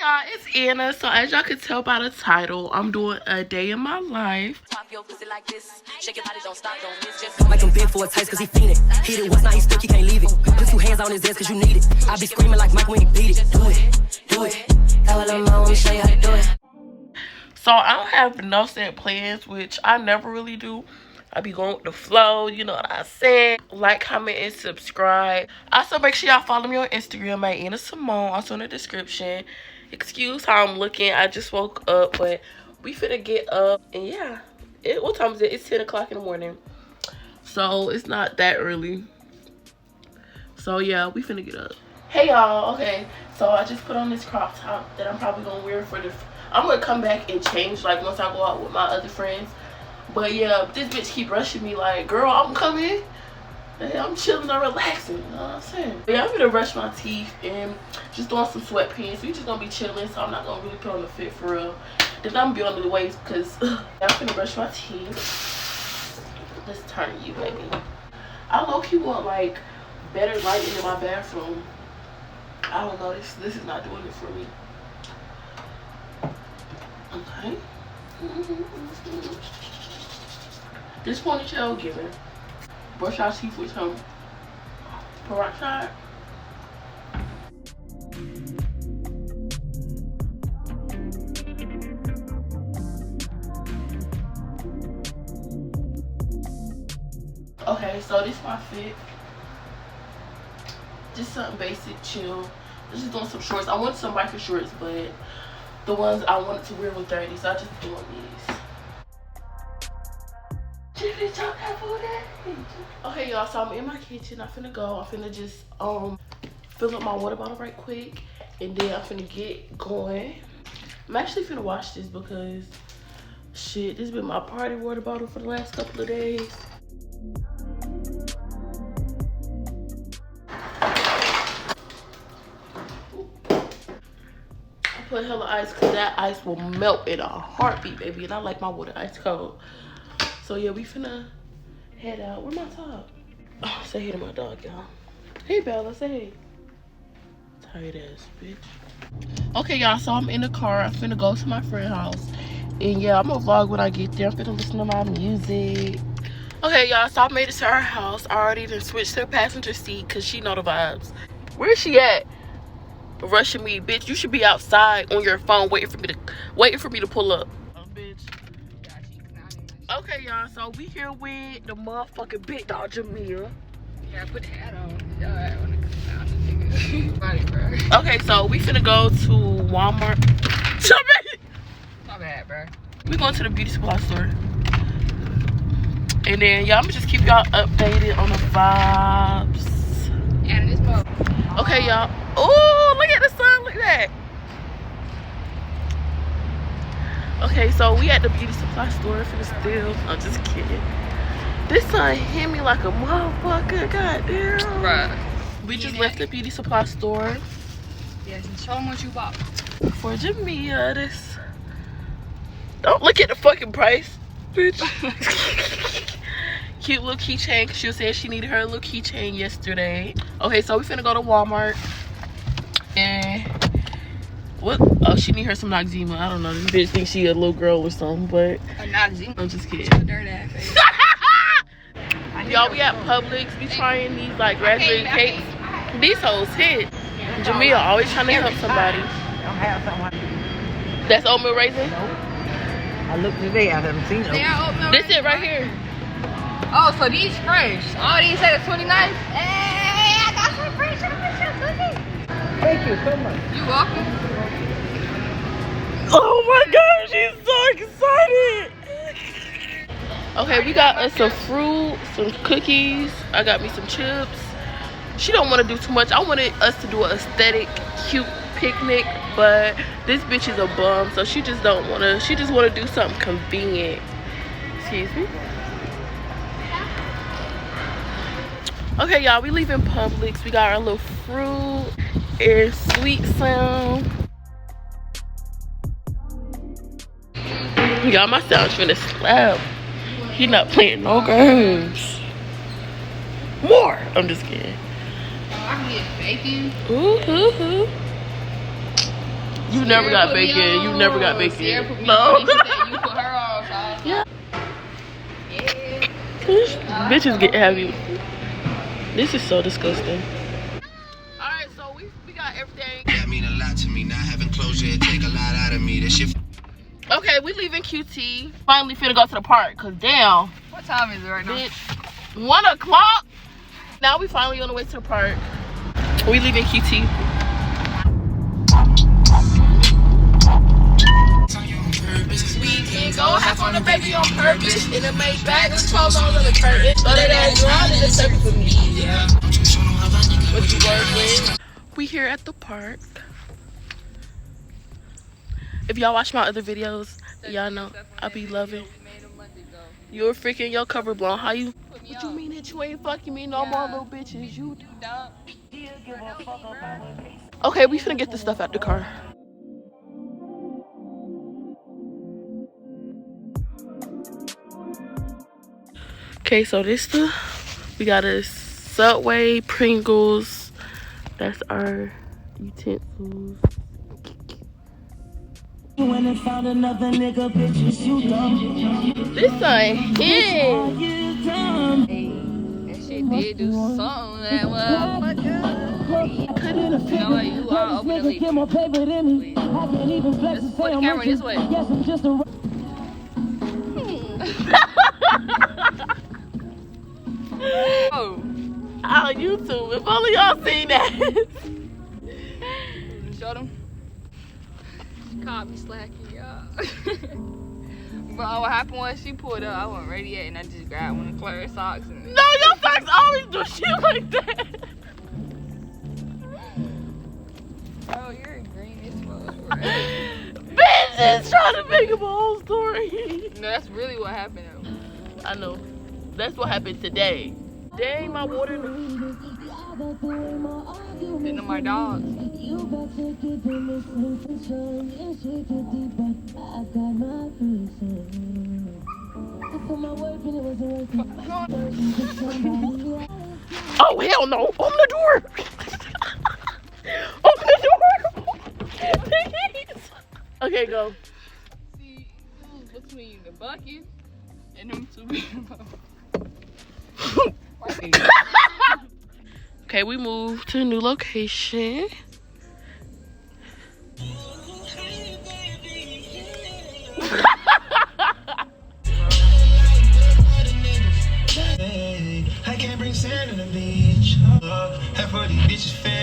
y'all, it's Anna. So as y'all can tell by the title, I'm doing a day in my life. Make him big for a taste cause he fiend it. Hit it once, now he stuck, he can't leave it. Put 2 hands on his ass cause you need it. I be screaming like Mike when he beat it. Do it, do it. That what I'm show you how to do it. So I don't have no set plans, which I never really do. I be going with the flow, you know what I said. Like, comment, and subscribe. Also, make sure y'all follow me on Instagram at annasimone, also in the description. Excuse how I'm looking. I just woke up, but we finna get up. And yeah, what time is it? It's 10 o'clock in the morning. So it's not that early. So yeah, we finna get up. Hey y'all, okay. So I just put on this crop top that I'm probably gonna wear for the... I'm gonna come back and change like once I go out with my other friends. But yeah, this bitch keep rushing me like, girl, I'm coming. Hey, I'm chilling and relaxing. You know what I'm saying? Yeah, I'm gonna brush my teeth and just doing some sweatpants. We just gonna be chilling, so I'm not gonna really put on the fit for real. Then I'm gonna be on the waist because I'm gonna brush my teeth. Let's turn you, baby. I low-key want like better lighting in my bathroom. I don't know, this is not doing it for me. Okay. This ponytail giving. Brush our teeth with some peroxide. Okay, so this is my fit. Just something basic, chill. Just doing some shorts. I wanted some biker shorts, but the ones I wanted to wear were 30, so I just doing these. Okay, y'all, so I'm in my kitchen. I'm finna go. I'm finna just fill up my water bottle right quick, and then I'm finna get going. I'm actually finna wash this because shit, this has been my party water bottle for the last couple of days. I put hella ice because that ice will melt in a heartbeat, baby, and I like my water ice cold. So yeah, we finna head out. Where my top? Oh, say hey to my dog, y'all. Hey, Bella, say hey. Tired ass bitch. Okay, y'all, so I'm in the car. I'm finna go to my friend's house. And yeah, I'm gonna vlog when I get there. I'm finna listen to my music. Okay, y'all, so I made it to her house. I already done switched to the passenger seat because she know the vibes. Where's she at? Rushing me, bitch. You should be outside on your phone waiting for me to pull up. Oh, bitch. Okay, y'all, so we here with the motherfucking big dog Jamia. Yeah, put the hat on. Okay, so we finna go to Walmart. My bad, bro. We going to the beauty supply store. And then, y'all, I'm gonna just keep y'all updated on the vibes. And this mug. Okay, y'all. Oh, look at the sun. Look at that. Okay, so we at the beauty supply store for the steal. I'm just kidding. This sun hit me like a motherfucker. Goddamn. Bruh. We just left the beauty supply store. Yes, and show them what you bought. For Jamia, this. Don't look at the fucking price, bitch. Cute little keychain. She was saying she needed her little keychain yesterday. Okay, so we finna go to Walmart. And what? Oh, she need her some Noxzema. I don't know. This bitch thinks she a little girl or something, but A Noxzema. I'm just kidding. Dirty ass face. Y'all, we at Publix. We trying these like raspberry cakes. These hoes hit. Jamia always trying to help somebody. Don't have someone. That's oatmeal raisin. I looked today, I haven't seen They them. are oatmeal This raisin, it right here. Oh, so these fresh. Oh, these said it's 29. Hey, I got some fresh cookies. Thank you so much. You welcome. Oh my gosh, she's so excited. Okay, we got us some fruit, some cookies. I got me some chips. She don't want to do too much. I wanted us to do an aesthetic, cute picnic, but this bitch is a bum, so she just don't want to. She just want to do something convenient. Excuse me. Okay, y'all, we leaving Publix. We got our little fruit and sweet sound. Y'all, my sound's finna slap. He not playing no games. More. I'm just kidding. Oh, I can get bacon. Ooh, ooh, ooh. You never got bacon. You never got Sierra put bacon. me No. on. She said you put her on, so. Yeah. Yeah. Bitches get heavy. This is so disgusting. Alright, so we got everything. That mean a lot to me. Not having closure, it take a lot out of me. That shit. Okay, we leaving QT. Finally finna go to the park, cause damn. What time is it right now? Bitch, 1 o'clock. Now we finally on the way to the park. We leaving QT. We can go half on the baby on purpose. In a main bag, let's close on the curtain. So that ass around and it's serving for me. Yeah. What you work with? We here at the park. If y'all watch my other videos, y'all know I be loving. You're freaking your cover blown. How you? What you mean that you ain't fucking me no more, little bitches? You dumb. Okay, we finna get this stuff out the car. Okay, so we got a Subway, Pringles. That's our utensils. When I found another nigga, bitches, you dumb. This son here. That shit did do something. That motherfucker. Couldn't You know what? You are open the lead. Let's put the camera this way. Oh. On YouTube. If only y'all seen that. Show them. She caught me slacking, y'all. Bro, what happened was she pulled up. I wasn't ready yet, and I just grabbed one of Claire's socks. And No, your socks always do shit like that. bro, you're green as fuck. Bitch is trying to make up a whole story. No, that's really what happened. Though. I know. That's what happened today. Dang, my water. Hitting on my dogs. Oh, hell no. Open the door. Open the door. Please. Okay, go. See, it was between the bucket and them two people. Okay, we moved to a new location. I can't bring sand on the beach. Half of these bitches fake.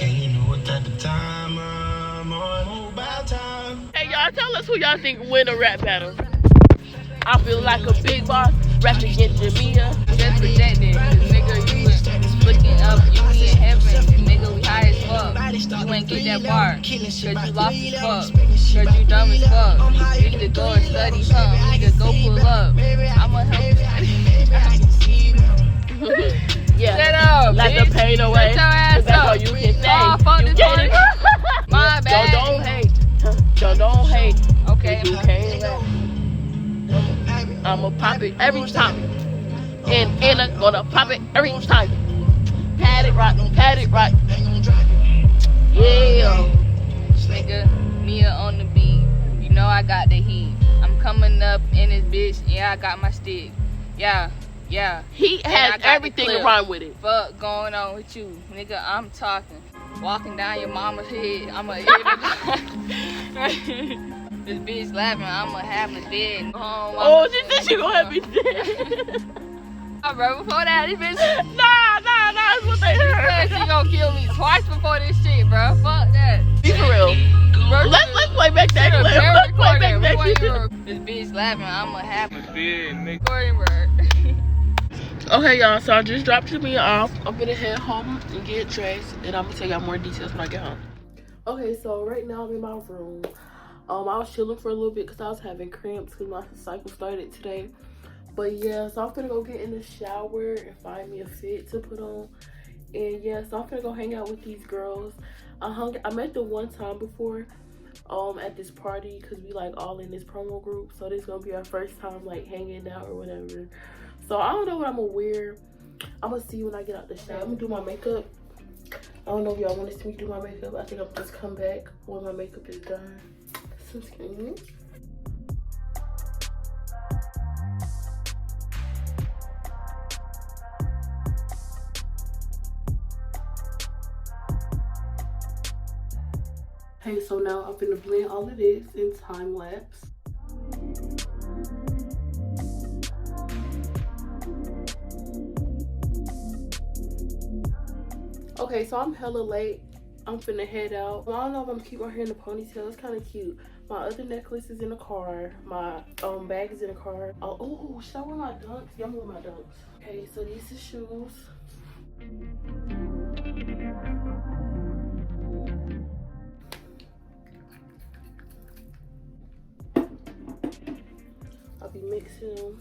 And you know what type of time I'm on. About time. Hey, y'all, tell us who y'all think win a rap battle. I feel like a big boss rapping against Jamia. Just projected. Nigga, you was looking up. You be in heaven. Nigga, we high as fuck. You ain't get that bar. Cause you lost as fuck. Cause you dumb as fuck. You need to go and study something. You need to go pull up. I'ma help you. Yeah. Shut up, Let bitch. the pain away. Shut your ass That's all up. you can say. Oh, fuck You this get one. it? My bad. Don't hate. Don't hate. Okay. You can't let. I'ma pop it every time. And I'm gonna pop it every time. Pat it right. Yeah. Nigga, Mia on the beat. You know I got the heat. I'm coming up in this bitch. Yeah, I got my stick. Yeah. He I has got the everything to clip. rhyme with it. Fuck going on with you, nigga? I'm talking. Walking down your mama's head. I'ma hit it. This bitch laughing. I'ma have her dead. Go home. Oh, she said she gonna have me dead. Bro, before that, this bitch Nah, that's what they said heard. she gonna kill me twice before this shit, bro. Fuck that. Be for real. Bro, Let's play back that clip. Let's play back that clip. This bitch laughing. I'ma have her dead. Recording, bro. Okay, y'all, so I just dropped Jamia off. I'm gonna head home and get dressed, and I'm gonna tell y'all more details when I get home. Okay, so right now I'm in my room. I was chilling for a little bit because I was having cramps because my cycle started today. But yeah, so I'm gonna go get in the shower and find me a fit to put on. And yeah, so I'm gonna go hang out with these girls. I met them one time before at this party because we like all in this promo group. So this is gonna be our first time like hanging out or whatever. So I don't know what I'm gonna wear. I'm gonna see when I get out the shower. I'm gonna do my makeup. I don't know if y'all want to see me do my makeup. I think I'll just come back when my makeup is done. So excuse me. Okay, so now I'm gonna blend all of this in time lapse. Okay, so I'm hella late. I'm finna head out. I don't know if I'm gonna keep my hair in a ponytail. It's kind of cute. My other necklace is in the car. My bag is in the car. Oh, should I wear my dunks? Yeah, I'm gonna wear my dunks. Okay, so these are shoes. I'll be mixing them.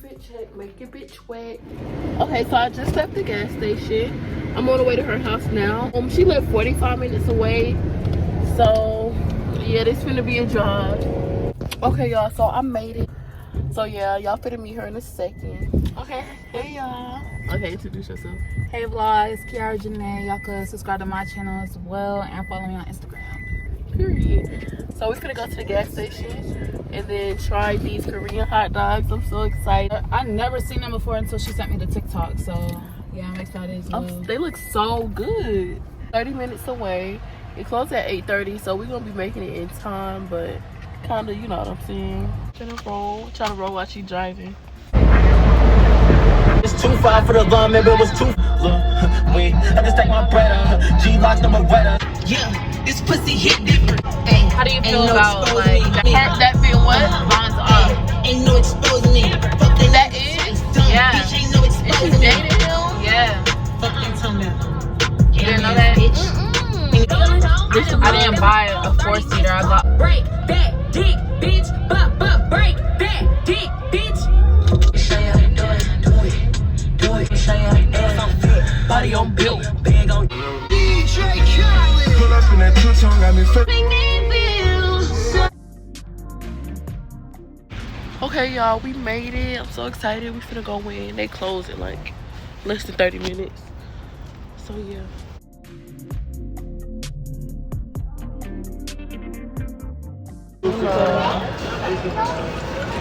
Fit check, make your bitch wet. Okay, so I just left the gas station. I'm on the way to her house now. She lived 45 minutes away. So yeah, this finna be a drive. Okay, y'all, so I made it. So yeah, y'all finna meet her in a second. Okay, hey y'all. Okay, introduce yourself. Hey vlog, it's Kiara Janae. Y'all could subscribe to my channel as well and follow me on Instagram. Period. So we're gonna go to the gas station and then try these Korean hot dogs. I'm so excited. I never seen them before until she sent me the TikTok. So yeah, I'm excited as well. They look so good. 30 minutes away. It closed at 8:30, so we're gonna be making it in time, but kinda, you know what I'm saying. Trying to roll while she driving. It's too far for the lawn, maybe it was too. Wait, I just take my bread up. G-Lock's number red. Yeah, this pussy hit different. How do you feel about like That feel what? bonds up? Ain't no exposing me. That is? Yeah. Bitch, ain't no Is she exposing me. dating him? Yeah. Fuck them tongue out. You didn't know that? I didn't buy a 4-seater. I got Break that dick, bitch. Break that dick, bitch. Do it. Show your ass on fit. Body on built. Bag on DJ Khaled. Pull up in that two-tone, got me Okay, y'all, we made it. I'm so excited. We finna go in. They close in like less than 30 minutes. So yeah.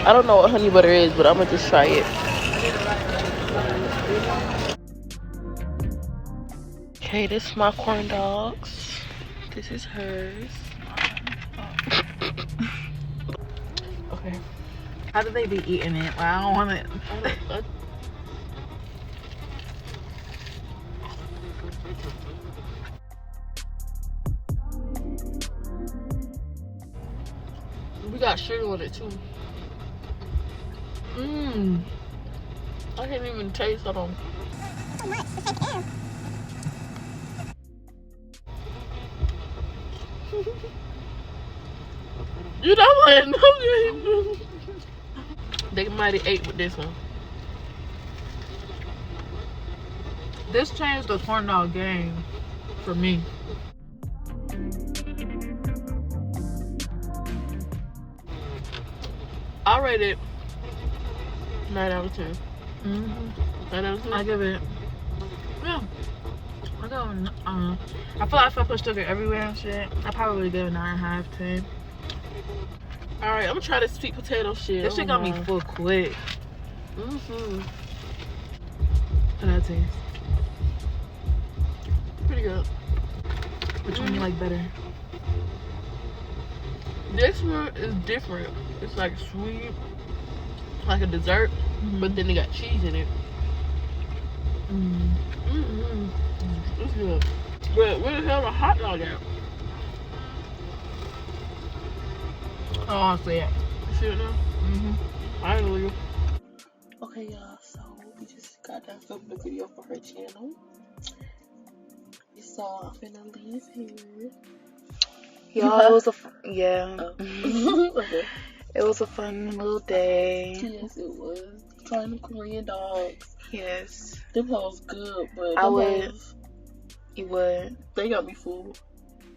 I don't know what honey butter is, but I'm gonna just try it. Okay, this is my corn dogs. This is hers. Okay. How do they be eating it? Well, I don't want it. We got sugar on it too. I can't even taste them. You know what? They might have ate with this one. This changed the corn dog game for me. I rate it 9 out of 10. 9 out of 10. I give it, yeah. I go. I feel like if I put sugar everywhere and shit, I probably would give it 9.5, 10. All right, I'm gonna try this sweet potato shit. This shit got me full quick. How that taste? Pretty good. Which one you like better? This one is different. It's like sweet, like a dessert, but then they got cheese in it. It's good. But where the hell the hot dog at? Oh, I see it. You see it now? Finally. Okay, y'all. So we just got done filming the video for her channel. So I'm finna leave here. Y'all, it was a Okay. it was a fun little day. Yes, it was. Trying the Korean dogs. Yes, Them hoes good, but I would. You would. They got me fooled.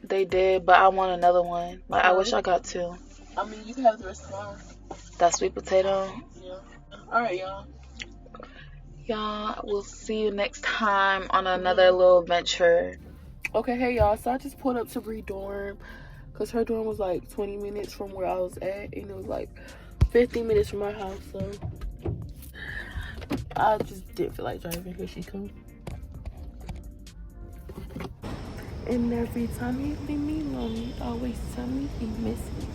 They did, but I want another one. Like I wish I got two. I mean, you can have the rest tomorrow. That sweet potato. Yeah. All right, y'all. y'all. We'll see you next time on another little adventure. Okay, hey y'all, so I just pulled up to Bree dorm because her dorm was like 20 minutes from where I was at, and it was like 15 minutes from my house, so I just didn't feel like driving. Here she comes. And every time he leave me lonely, always tell me he miss me.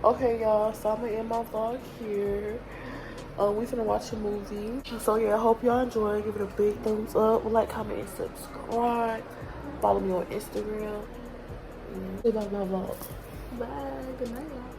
Okay, y'all, so I'm gonna end my vlog here. We finna watch a movie. So yeah, I hope y'all enjoy. Give it a big thumbs up, like, comment, and subscribe. Follow me on Instagram. Goodbye, my vlog. Bye. Good night, y'all.